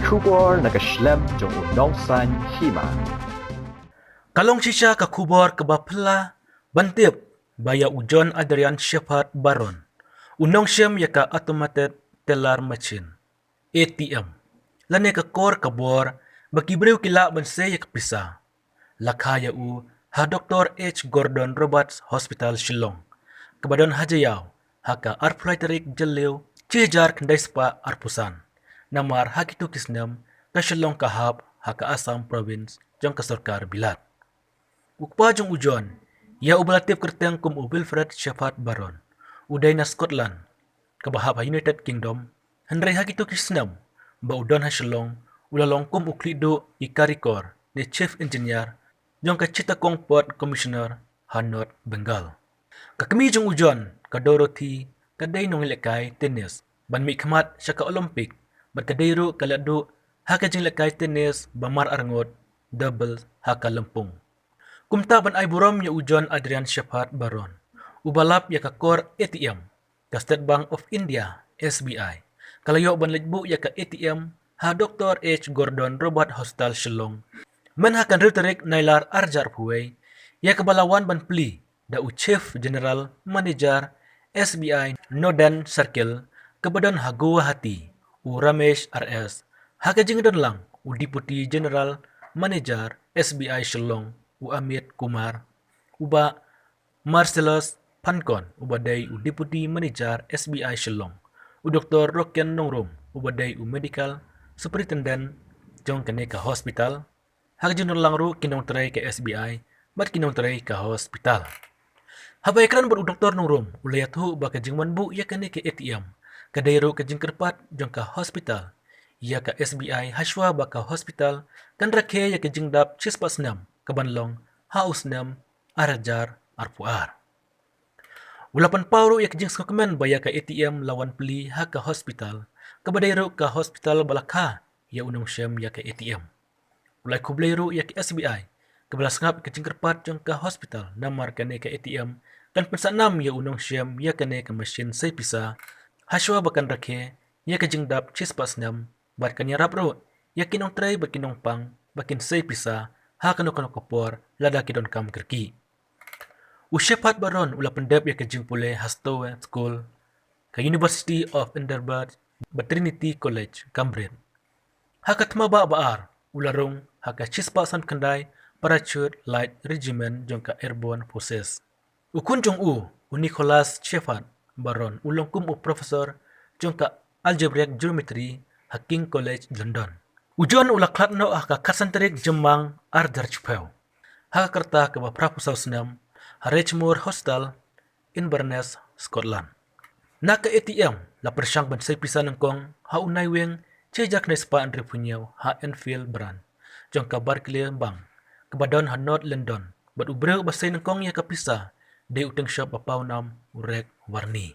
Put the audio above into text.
kubor nakaslem jong unongsan hima. Kalong sisya ka kubor kabapla bantip baya ujon Adrian Shepherd Baron. Unong siyam ya ka automated teller machine ATM. Lane ka kor kabor bakibriw kila banse ya kapisa. Lakhaya u ha Dr. H. Gordon Roberts Hospital Shillong. Kabadon hajayaw haka arthritic jaliw cijar kendai spa arpusan. Namar hakitu kisnam ka Shillong kahap haka Assam province jong kasorkar bilat. Ukpa jong ujon, ya ubalatif kerteng kum Wilfred Shepherd Baron, uday na Scotland, kabahap ha United Kingdom, handray hakitu kisnam, ba udon ha Shillong, ulalong kum uklido ikarikor ni Chief Engineer, jong kachitakong Port Commissioner ha North Bengal. Kakami jong ujon, ka Dorothy, kaday nung ilakay tennis, ban mi kamat siya ka Olympic, bat kadayro kalado ha kajing lakay tennis, bamar arngot, double ha ka Lampung. Kumtaban ay buram ya ujon Adrian Shepherd Baron. Ubalap ya ka core ATM, ka State Bank of India, SBI. Kalayo ban litbu ya ka ATM, ha Dr. H. Gordon Robert Hospital Shillong. Man ha kan rhetoric nailar arjar puway, ya kabalawan ban pli, da u Chief General Manager, SBI Northern Circle, kabadon ha Guwahati, u Ramesh RS, ha kajing don lang, u Deputy General Manager, SBI Shillong, u Amit Kumar, uba Marcellus Pankon, ubaday u Deputy Manager SBI Shillong, u Dr. Roken Nongrum, ubaday u Medical Superintendent jong kaneka hospital, hagjun lang ru kinong tray ka SBI, bat kinong tray ka hospital. Habay kran bar u Dr. Nongrum, ulayat hu ba kajing manbu ya kaneka ATM, kadayro kajing kerpat jong ka hospital, ya ka SBI haswa ba ka hospital, kan rakhe ya kajing dap chispasnam, kabanlong hausnam arajar arpuar. Ulapan pauro ya kajing skokmen baya ka ATM lawan peli ha ka hospital, kabadayro ka hospital balakha ya unong syem ya ka ATM. Ulay kublayro ya ka SBI, kabalas ngap kajing kerpat jong ka hospital namar kane ka ATM, kan pensanam ya unong syem ya kane ka machine say pisa, haswa bakan rakhe ya kajing dap chispasnam, bat kanyarap ro ya kinong tray bat kinong pang bakin say pisa, ha kano kapor lada kidon kam kerki. U Shepherd Baron ula pendep ya kajing pule Hastowe School ka University of Edinburgh ba Trinity College, Cambridge. Ha katma ba baar ularong ha ka chispasan kanday Parachute Light Regiment jong ka Airborne Forces. U kunjong u Nicholas Shepherd Baron ulong kum u professor jong ka Algebraic Geometry ha King College, London. Ujon ulaklat no ka kasanterik jemang arjar chupeu. Ha kerta ke ba prapusaw senam ha Richmore Hostel, Inverness, Scotland. Na ka ATM la persyang ban say pisa ng kong ha unay weng chejak na spa andre punyaw ha Enfield brand. Jong ka Barclay Bank, kabadon ha North London, bat ubrew basay ng kong ya kapisa, de uteng shop apawnam urek warni.